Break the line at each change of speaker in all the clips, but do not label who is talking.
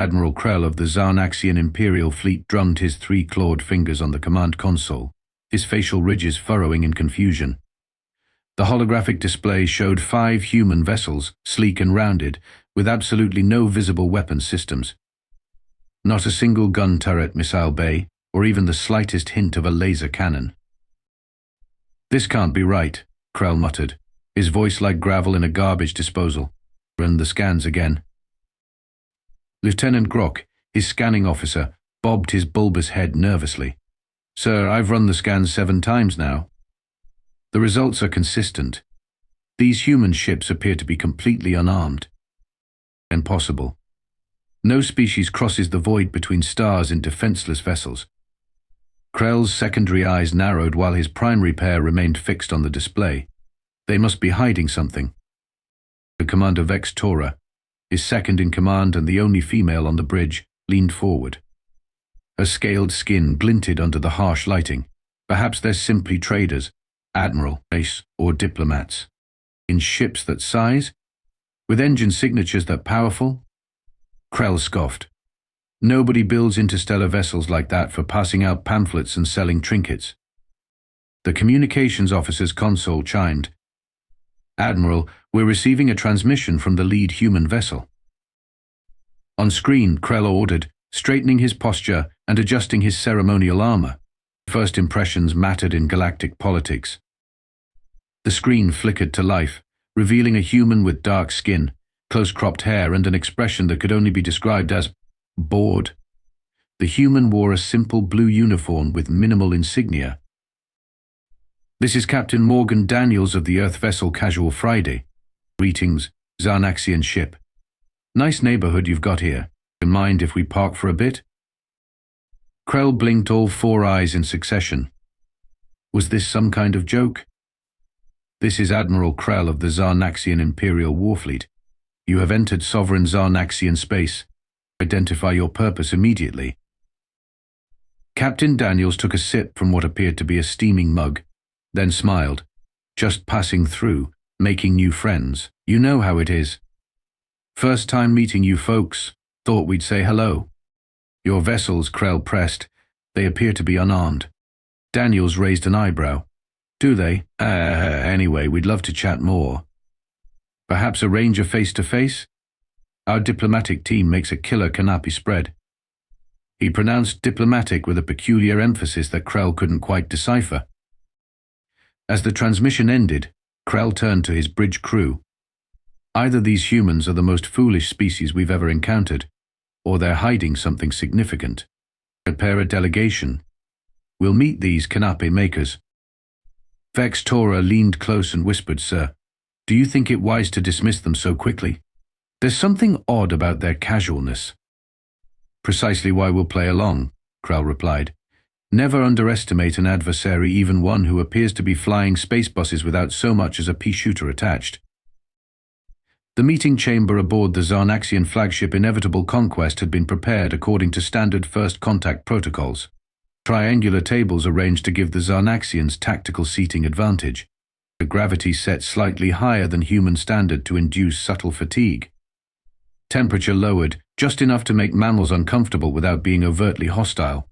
Admiral Krell of the Zarnaxian Imperial Fleet drummed his three-clawed fingers on the command console, his facial ridges furrowing in confusion. The holographic display showed 5 human vessels, sleek and rounded, with absolutely no visible weapon systems. Not a single gun turret missile bay, or even the slightest hint of a laser cannon. "This can't be right," Krell muttered, his voice like gravel in a garbage disposal. "Run the scans again." Lieutenant Grok, his scanning officer, bobbed his bulbous head nervously. "Sir, I've run the scans 7 times now. The results are consistent. These human ships appear to be completely unarmed. Impossible. No species crosses the void between stars in defenseless vessels." Krell's secondary eyes narrowed while his primary pair remained fixed on the display. They must be hiding something. The commander Vex'tor, his second in command and the only female on the bridge, leaned forward. Her scaled skin glinted under the harsh lighting. Perhaps they're simply traders, admiral, ace, or diplomats. In ships that size? With engine signatures that powerful? Krell scoffed. Nobody builds interstellar vessels like that for passing out pamphlets and selling trinkets. The communications officer's console chimed. "Admiral, we're receiving a transmission from the lead human vessel." On screen, Krell ordered, straightening his posture and adjusting his ceremonial armor. First impressions mattered in galactic politics. The screen flickered to life, revealing a human with dark skin, close-cropped hair, and an expression that could only be described as bored. The human wore a simple blue uniform with minimal insignia. "This is Captain Morgan Daniels of the Earth vessel Casual Friday. Greetings, Zarnaxian ship. Nice neighborhood you've got here. Mind if we park for a bit?" Krell blinked all 4 eyes in succession. Was this some kind of joke? "This is Admiral Krell of the Zarnaxian Imperial Warfleet. You have entered sovereign Zarnaxian space. Identify your purpose immediately." Captain Daniels took a sip from what appeared to be a steaming mug, then smiled. "Just passing through, making new friends. You know how it is. First time meeting you folks. Thought we'd say hello." "Your vessels," Krell pressed. "They appear to be unarmed." Daniels raised an eyebrow. "Do they? Anyway, we'd love to chat more. Perhaps arrange a face-to-face? Our diplomatic team makes a killer canapé spread." He pronounced diplomatic with a peculiar emphasis that Krell couldn't quite decipher. As the transmission ended, Krell turned to his bridge crew. "Either these humans are the most foolish species we've ever encountered, or they're hiding something significant. Prepare a delegation. We'll meet these canapé makers." Vex'tor leaned close and whispered, "Sir, do you think it wise to dismiss them so quickly? There's something odd about their casualness." "Precisely why we'll play along," Krell replied. "Never underestimate an adversary, even one who appears to be flying space buses without so much as a pea shooter attached." The meeting chamber aboard the Zarnaxian flagship Inevitable Conquest had been prepared according to standard first contact protocols. Triangular tables arranged to give the Zarnaxians tactical seating advantage. The gravity set slightly higher than human standard to induce subtle fatigue. Temperature lowered, just enough to make mammals uncomfortable without being overtly hostile.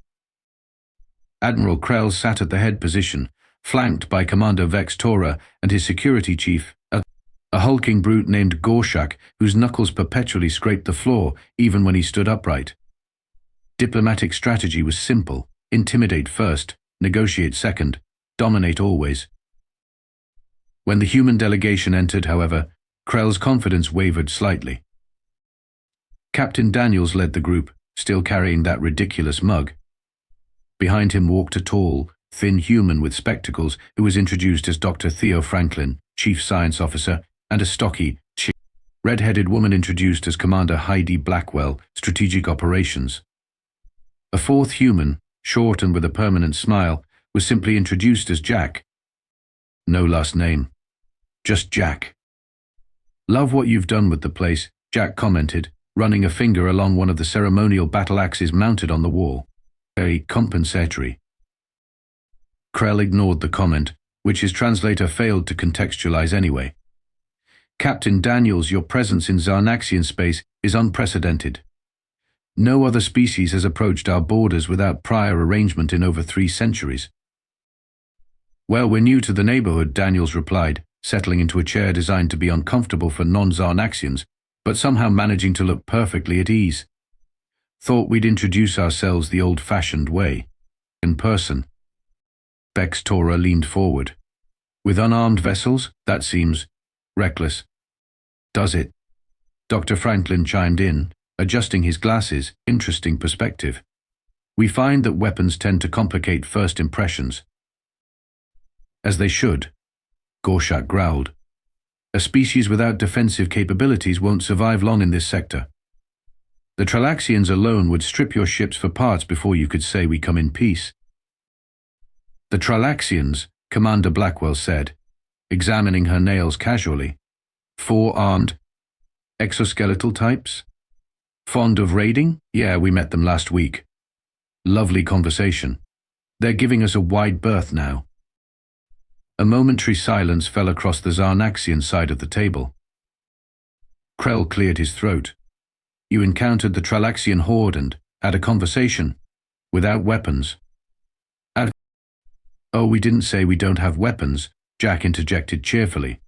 Admiral Krell sat at the head position, flanked by Commander Vex'tor and his security chief, a hulking brute named Gorshak, whose knuckles perpetually scraped the floor even when he stood upright. Diplomatic strategy was simple: intimidate first, negotiate second, dominate always. When the human delegation entered, however, Krell's confidence wavered slightly. Captain Daniels led the group, still carrying that ridiculous mug. Behind him walked a tall, thin human with spectacles who was introduced as Dr. Theo Franklin, Chief Science Officer, and a stocky, red-headed woman introduced as Commander Heidi Blackwell, Strategic Operations. A fourth human, short and with a permanent smile, was simply introduced as Jack. No last name. Just Jack. "Love what you've done with the place," Jack commented, running a finger along one of the ceremonial battle axes mounted on the wall. "Very compensatory." Krell ignored the comment, which his translator failed to contextualize anyway. "Captain Daniels, your presence in Zarnaxian space is unprecedented. No other species has approached our borders without prior arrangement in over 3 centuries. Well, we're new to the neighborhood, Daniels replied, settling into a chair designed to be uncomfortable for non-Zarnaxians, but somehow managing to look perfectly at ease. Thought we'd introduce ourselves the old-fashioned way. In person. Vex'tor leaned forward. With unarmed vessels? That seems reckless. Does it? Dr. Franklin chimed in, adjusting his glasses. Interesting perspective. We find that weapons tend to complicate first impressions. As they should, Gorshak growled. A species without defensive capabilities won't survive long in this sector. The Tralaxians alone would strip your ships for parts before you could say we come in peace. The Tralaxians, Commander Blackwell said, examining her nails casually. 4 armed, exoskeletal types? Fond of raiding? Yeah, we met them last week. Lovely conversation. They're giving us a wide berth now. A momentary silence fell across the Zarnaxian side of the table. Krell cleared his throat. You encountered the Tralaxian horde and had a conversation, without weapons. Oh, we didn't say we don't have weapons, Jack interjected cheerfully.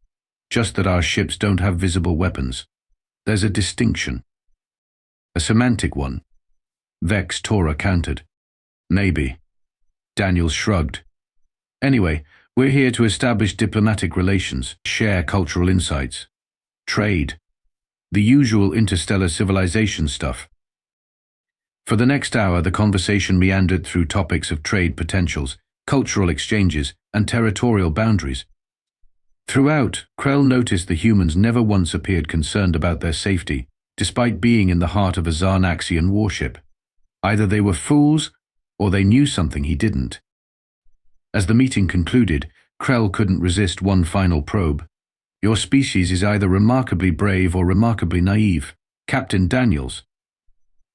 Just that our ships don't have visible weapons. There's a distinction. A semantic one. Vex'tor countered. Maybe. Daniels shrugged. Anyway, we're here to establish diplomatic relations, share cultural insights, trade, the usual interstellar civilization stuff. For the next hour, the conversation meandered through topics of trade potentials, cultural exchanges, and territorial boundaries. Throughout, Krell noticed the humans never once appeared concerned about their safety, despite being in the heart of a Zarnaxian warship. Either they were fools, or they knew something he didn't. As the meeting concluded, Krell couldn't resist one final probe. Your species is either remarkably brave or remarkably naive, Captain Daniels.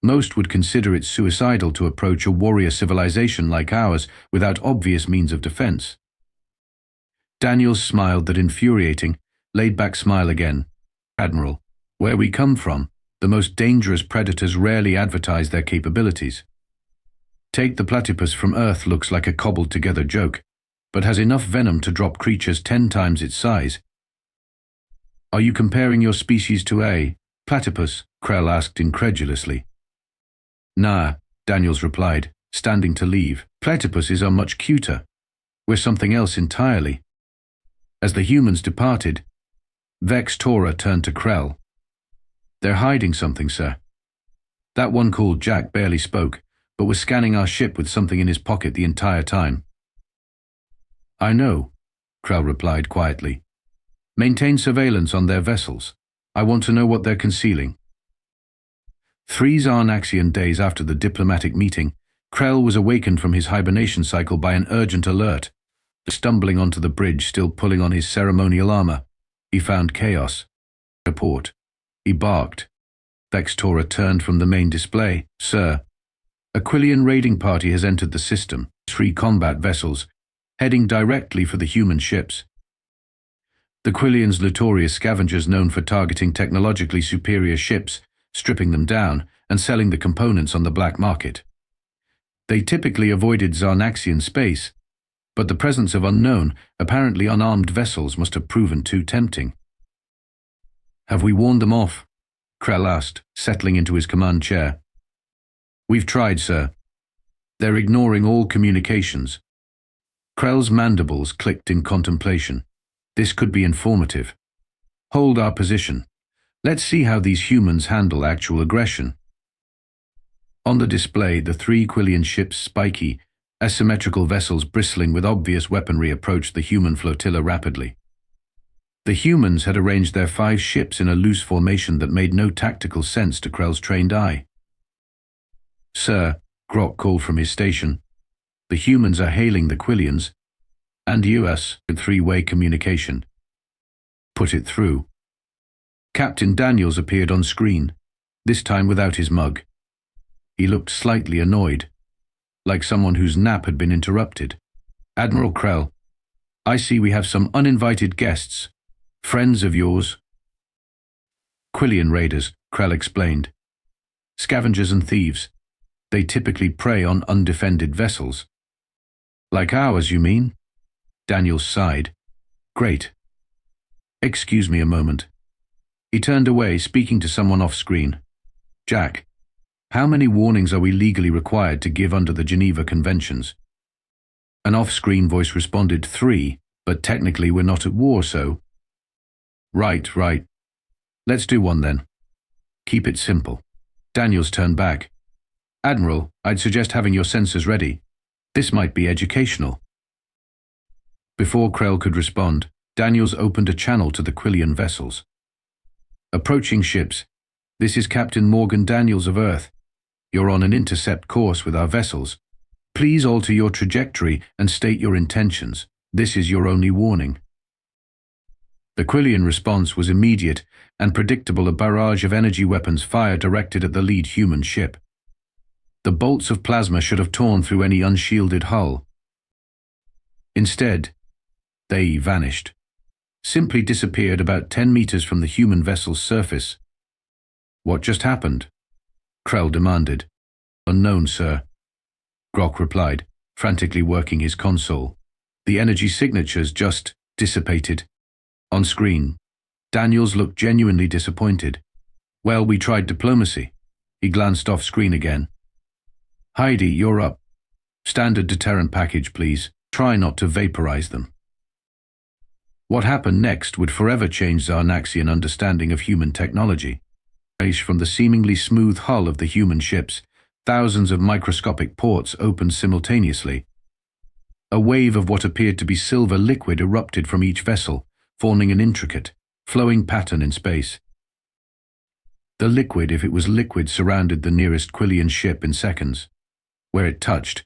Most would consider it suicidal to approach a warrior civilization like ours without obvious means of defense. Daniels smiled that infuriating, laid-back smile again. Admiral, where we come from, the most dangerous predators rarely advertise their capabilities. Take the platypus from Earth looks like a cobbled-together joke, but has enough venom to drop creatures 10 times its size. Are you comparing your species to a platypus? Krell asked incredulously. Nah, Daniels replied, standing to leave. Platypuses are much cuter. We're something else entirely. As the humans departed, Vex'tor turned to Krell. They're hiding something, sir. That one called Jack barely spoke, but was scanning our ship with something in his pocket the entire time. I know, Krell replied quietly. Maintain surveillance on their vessels. I want to know what they're concealing. 3 Zarnaxian days after the diplomatic meeting, Krell was awakened from his hibernation cycle by an urgent alert. Stumbling onto the bridge, still pulling on his ceremonial armor, he found chaos. Report. He barked. Vex'tor turned from the main display. Sir, a Quillian raiding party has entered the system, 3 combat vessels, heading directly for the human ships. The Quillians' notorious scavengers known for targeting technologically superior ships, stripping them down, and selling the components on the black market. They typically avoided Zarnaxian space, but the presence of unknown, apparently unarmed vessels must have proven too tempting. Have we warned them off? Krell asked, settling into his command chair. We've tried, sir. They're ignoring all communications. Krell's mandibles clicked in contemplation. This could be informative. Hold our position. Let's see how these humans handle actual aggression. On the display, the 3 Quillian ships, spiky, asymmetrical vessels bristling with obvious weaponry, approached the human flotilla rapidly. The humans had arranged their 5 ships in a loose formation that made no tactical sense to Krell's trained eye. Sir, Grok called from his station. The humans are hailing the Quillians, and us, in 3-way communication. Put it through. Captain Daniels appeared on screen, this time without his mug. He looked slightly annoyed, like someone whose nap had been interrupted. Admiral Krell, I see we have some uninvited guests. Friends of yours? Quillian raiders, Krell explained. Scavengers and thieves. They typically prey on undefended vessels. Like ours, you mean? Daniels sighed. Great. Excuse me a moment. He turned away, speaking to someone off-screen. Jack, how many warnings are we legally required to give under the Geneva Conventions? An off-screen voice responded, 3, but technically we're not at war, so… Right. Let's do one then. Keep it simple. Daniels turned back. Admiral, I'd suggest having your sensors ready. This might be educational. Before Krell could respond, Daniels opened a channel to the Quillian vessels. Approaching ships. This is Captain Morgan Daniels of Earth. You're on an intercept course with our vessels. Please alter your trajectory and state your intentions. This is your only warning. The Quillian response was immediate and predictable, a barrage of energy weapons fire directed at the lead human ship. The bolts of plasma should have torn through any unshielded hull. Instead, they vanished. Simply disappeared about 10 meters from the human vessel's surface. What just happened? Krell demanded. Unknown, sir. Grok replied, frantically working his console. The energy signatures just dissipated. On screen, Daniels looked genuinely disappointed. Well, we tried diplomacy. He glanced off screen again. Heidi, you're up. Standard deterrent package, please. Try not to vaporize them. What happened next would forever change Zarnaxian understanding of human technology. From the seemingly smooth hull of the human ships, thousands of microscopic ports opened simultaneously. A wave of what appeared to be silver liquid erupted from each vessel, forming an intricate, flowing pattern in space. The liquid, if it was liquid, surrounded the nearest Quillian ship in seconds. Where it touched,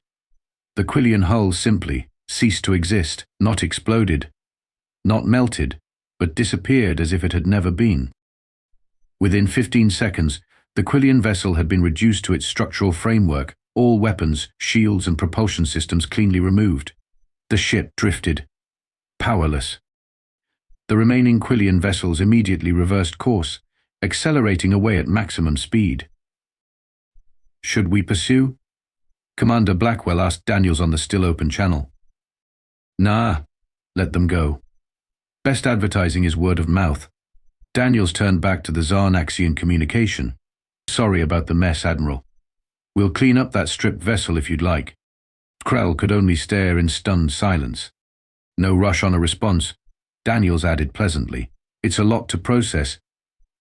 the Quillian hull simply ceased to exist, not exploded, not melted, but disappeared as if it had never been. Within 15 seconds, the Quillian vessel had been reduced to its structural framework, all weapons, shields, and propulsion systems cleanly removed. The ship drifted, powerless. The remaining Quillian vessels immediately reversed course, accelerating away at maximum speed. Should we pursue? Commander Blackwell asked Daniels on the still-open channel. Nah, let them go. Best advertising is word of mouth. Daniels turned back to the Zarnaxian communication. Sorry about the mess, Admiral. We'll clean up that stripped vessel if you'd like. Krell could only stare in stunned silence. No rush on a response. Daniels added pleasantly. It's a lot to process.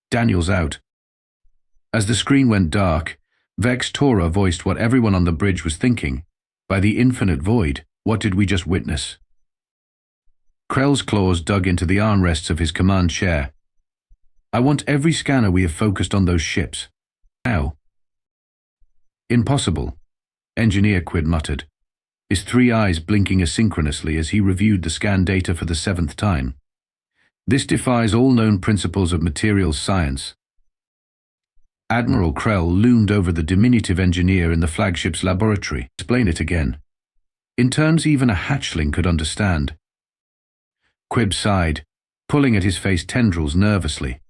Daniels out. As the screen went dark, Vex'tor voiced what everyone on the bridge was thinking. By the infinite void, what did we just witness? Krell's claws dug into the armrests of his command chair. I want every scanner we have focused on those ships. Now. Impossible, Engineer Quid muttered, his 3 eyes blinking asynchronously as he reviewed the scan data for the 7th time. This defies all known principles of materials science. Admiral Krell loomed over the diminutive engineer in the flagship's laboratory. Explain it again. In terms even a hatchling could understand. Quib sighed, pulling at his face tendrils nervously.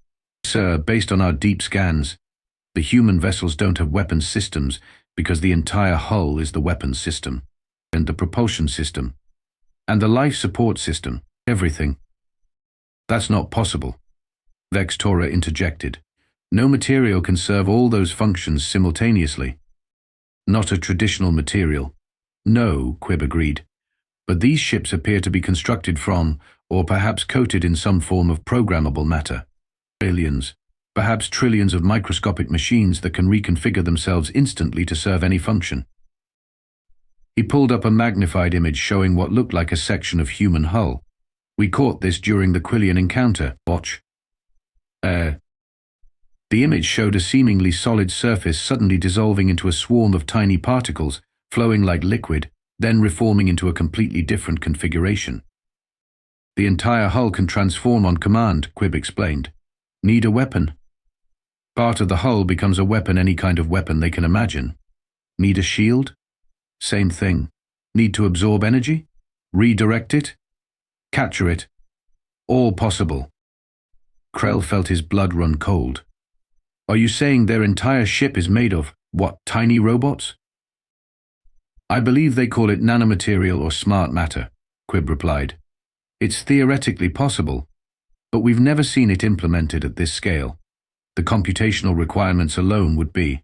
Sir, based on our deep scans, the human vessels don't have weapons systems because the entire hull is the weapons system, and the propulsion system, and the life support system, everything. That's not possible, Vex'tor interjected. No material can serve all those functions simultaneously. Not a traditional material. No, Quib agreed. But these ships appear to be constructed from, or perhaps coated in some form of programmable matter. Billions, perhaps trillions of microscopic machines that can reconfigure themselves instantly to serve any function. He pulled up a magnified image showing what looked like a section of human hull. We caught this during the Quillian encounter. Watch. The image showed a seemingly solid surface suddenly dissolving into a swarm of tiny particles, flowing like liquid, then reforming into a completely different configuration. The entire hull can transform on command, Quib explained. Need a weapon. Part of the hull becomes a weapon, any kind of weapon they can imagine. Need a shield? Same thing. Need to absorb energy? Redirect it? Capture it? All possible. Krell felt his blood run cold. Are you saying their entire ship is made of, what, tiny robots? I believe they call it nanomaterial or smart matter, Quib replied. It's theoretically possible, but we've never seen it implemented at this scale. The computational requirements alone would be.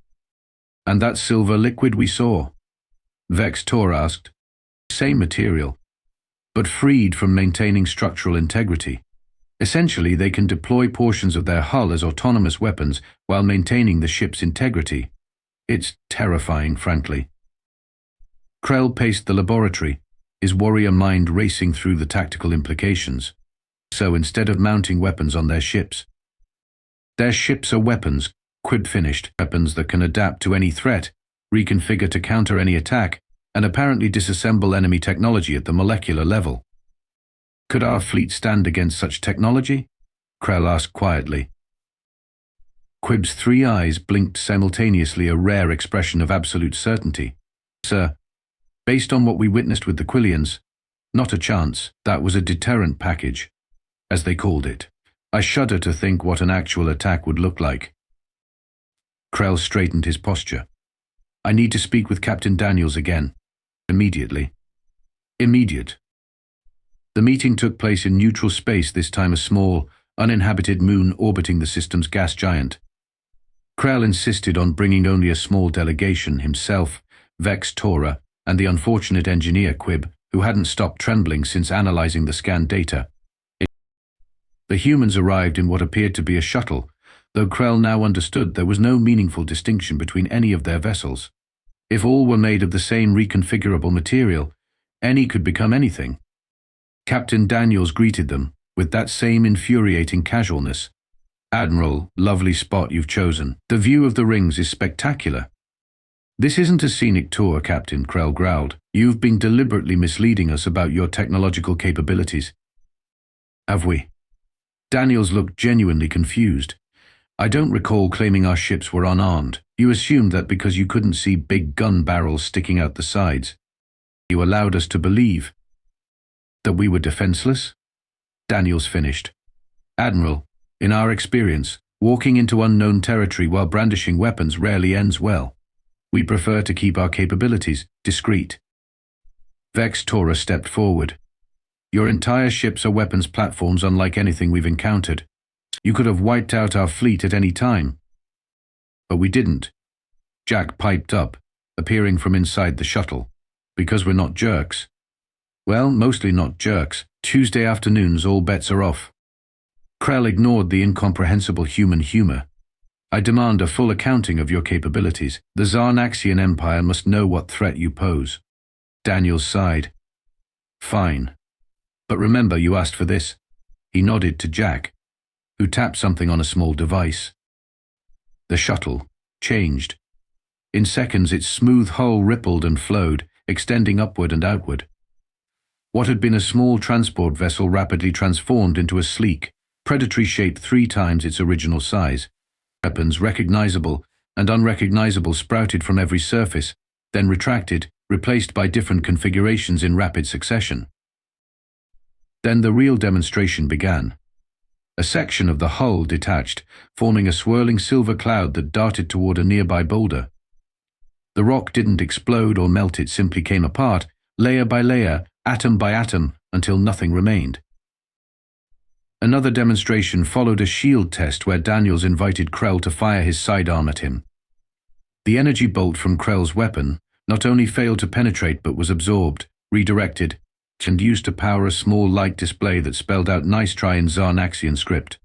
And that silver liquid we saw? Vex'tor asked. Same material, but freed from maintaining structural integrity. Essentially, they can deploy portions of their hull as autonomous weapons while maintaining the ship's integrity. It's terrifying, frankly. Krell paced the laboratory, his warrior mind racing through the tactical implications. So instead of mounting weapons on their ships are weapons, Quib finished, weapons that can adapt to any threat, reconfigure to counter any attack, and apparently disassemble enemy technology at the molecular level. Could our fleet stand against such technology? Krell asked quietly. Quib's 3 eyes blinked simultaneously, a rare expression of absolute certainty. Sir, based on what we witnessed with the Quillians, not a chance. That was a deterrent package, as they called it. I shudder to think what an actual attack would look like. Krell straightened his posture. I need to speak with Captain Daniels again. Immediately. Immediate. The meeting took place in neutral space, this time a small, uninhabited moon orbiting the system's gas giant. Krell insisted on bringing only a small delegation, himself, Vex'tor, and the unfortunate engineer Quib, who hadn't stopped trembling since analyzing the scanned data. The humans arrived in what appeared to be a shuttle, though Krell now understood there was no meaningful distinction between any of their vessels. If all were made of the same reconfigurable material, any could become anything. Captain Daniels greeted them with that same infuriating casualness. Admiral, lovely spot you've chosen. The view of the rings is spectacular. This isn't a scenic tour, Captain, Krell growled. You've been deliberately misleading us about your technological capabilities. Have we? Daniels looked genuinely confused. I don't recall claiming our ships were unarmed. You assumed that because you couldn't see big gun barrels sticking out the sides. You allowed us to believe that we were defenseless? Daniels finished. Admiral, in our experience, walking into unknown territory while brandishing weapons rarely ends well. We prefer to keep our capabilities discreet. Vex'tor stepped forward. Your entire ships are weapons platforms unlike anything we've encountered. You could have wiped out our fleet at any time. But we didn't. Jack piped up, appearing from inside the shuttle. Because we're not jerks. Well, mostly not jerks. Tuesday afternoons, all bets are off. Krell ignored the incomprehensible human humor. I demand a full accounting of your capabilities. The Zarnaxian Empire must know what threat you pose. Daniels sighed. Fine. But remember, you asked for this. He nodded to Jack, who tapped something on a small device. The shuttle changed. In seconds, its smooth hull rippled and flowed, extending upward and outward. What had been a small transport vessel rapidly transformed into a sleek, predatory shape 3 times its original size. Weapons, recognizable and unrecognizable, sprouted from every surface, then retracted, replaced by different configurations in rapid succession. Then the real demonstration began. A section of the hull detached, forming a swirling silver cloud that darted toward a nearby boulder. The rock didn't explode or melt, it simply came apart, layer by layer, atom by atom, until nothing remained. Another demonstration followed, a shield test where Daniels invited Krell to fire his sidearm at him. The energy bolt from Krell's weapon not only failed to penetrate but was absorbed, redirected, and used to power a small light display that spelled out "Nice try" in Zarnaxian script.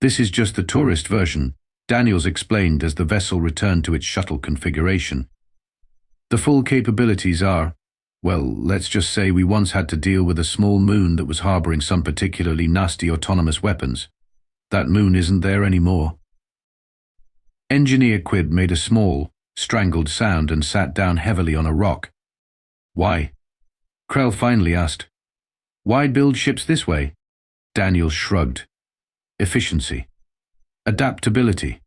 This is just the tourist version, Daniels explained as the vessel returned to its shuttle configuration. The full capabilities are, well, let's just say we once had to deal with a small moon that was harboring some particularly nasty autonomous weapons. That moon isn't there anymore. Engineer Quib made a small, strangled sound and sat down heavily on a rock. Why? Krell finally asked. Why build ships this way? Daniels shrugged. Efficiency. Adaptability.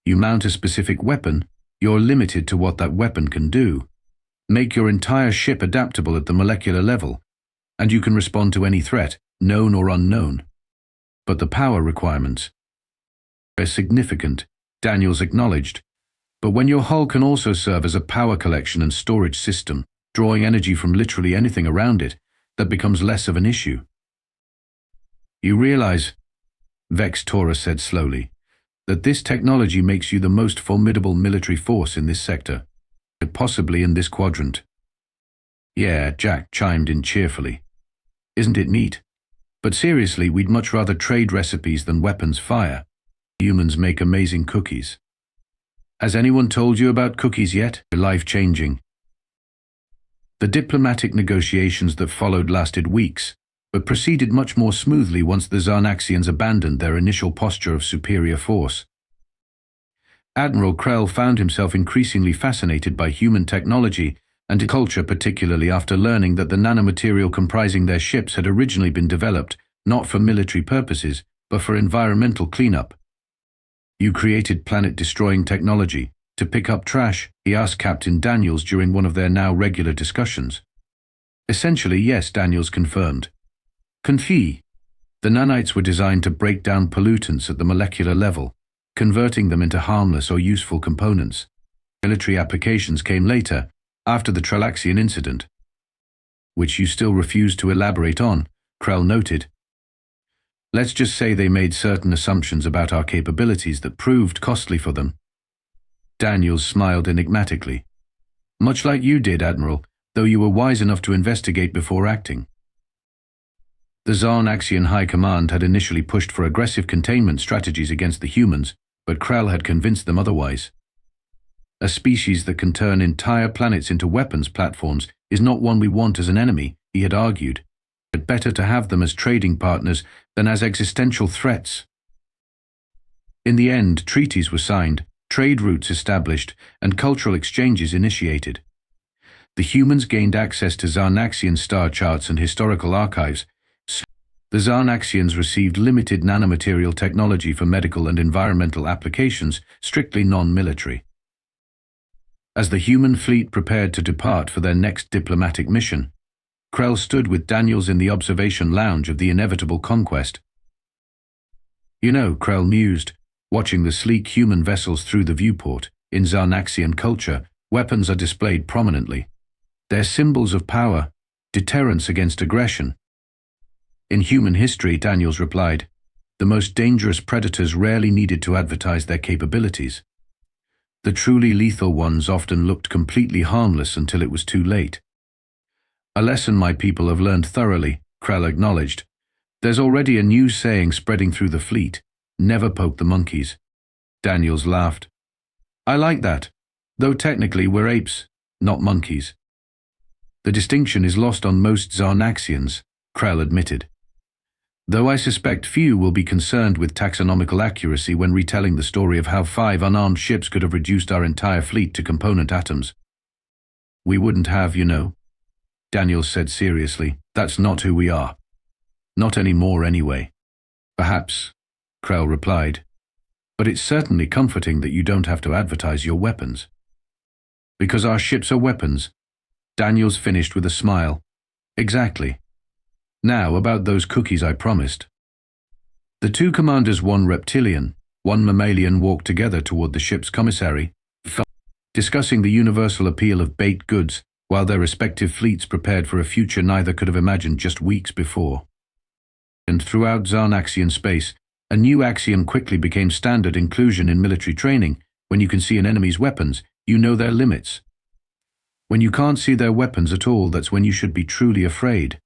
You mount a specific weapon, you're limited to what that weapon can do. Make your entire ship adaptable at the molecular level, and you can respond to any threat, known or unknown. But the power requirements. Significant, Daniels acknowledged. But when your hull can also serve as a power collection and storage system, drawing energy from literally anything around it, that becomes less of an issue. You realize, Vex'tor said slowly, that this technology makes you the most formidable military force in this sector, possibly in this quadrant. Yeah, Jack chimed in cheerfully. Isn't it neat? But seriously, we'd much rather trade recipes than weapons fire. Humans make amazing cookies. Has anyone told you about cookies yet? Life-changing. The diplomatic negotiations that followed lasted weeks, but proceeded much more smoothly once the Zarnaxians abandoned their initial posture of superior force. Admiral Krell found himself increasingly fascinated by human technology and culture, particularly after learning that the nanomaterial comprising their ships had originally been developed not for military purposes, but for environmental cleanup. You created planet-destroying technology to pick up trash, he asked Captain Daniels during one of their now regular discussions. Essentially, yes, Daniels confirmed. Confie. The nanites were designed to break down pollutants at the molecular level, converting them into harmless or useful components. Military applications came later, after the Tralaxian incident, which you still refuse to elaborate on, Krell noted. Let's just say they made certain assumptions about our capabilities that proved costly for them. Daniels smiled enigmatically. Much like you did, Admiral, though you were wise enough to investigate before acting. The Zarnaxian High Command had initially pushed for aggressive containment strategies against the humans, but Krell had convinced them otherwise. A species that can turn entire planets into weapons platforms is not one we want as an enemy, he had argued. But better to have them as trading partners than as existential threats. In the end, treaties were signed, trade routes established, and cultural exchanges initiated. The humans gained access to Zarnaxian star charts and historical archives. The Zarnaxians received limited nanomaterial technology for medical and environmental applications, strictly non-military. As the human fleet prepared to depart for their next diplomatic mission, Krell stood with Daniels in the observation lounge of the inevitable conquest. You know, Krell mused, watching the sleek human vessels through the viewport, in Zarnaxian culture, weapons are displayed prominently. They're symbols of power, deterrence against aggression. In human history, Daniels replied, the most dangerous predators rarely needed to advertise their capabilities. The truly lethal ones often looked completely harmless until it was too late. A lesson my people have learned thoroughly, Krell acknowledged. There's already a new saying spreading through the fleet, never poke the monkeys. Daniels laughed. I like that, though technically we're apes, not monkeys. The distinction is lost on most Zarnaxians, Krell admitted. Though I suspect few will be concerned with taxonomical accuracy when retelling the story of how 5 unarmed ships could have reduced our entire fleet to component atoms. We wouldn't have, you know, Daniels said seriously. That's not who we are. Not anymore anyway. Perhaps, Krell replied. But it's certainly comforting that you don't have to advertise your weapons. Because our ships are weapons, Daniels finished with a smile. Exactly. Now, about those cookies I promised. The two commanders, one reptilian, one mammalian, walked together toward the ship's commissary, discussing the universal appeal of baked goods while their respective fleets prepared for a future neither could have imagined just weeks before. And throughout Zarnaxian space, a new axiom quickly became standard inclusion in military training. When you can see an enemy's weapons, you know their limits. When you can't see their weapons at all, that's when you should be truly afraid.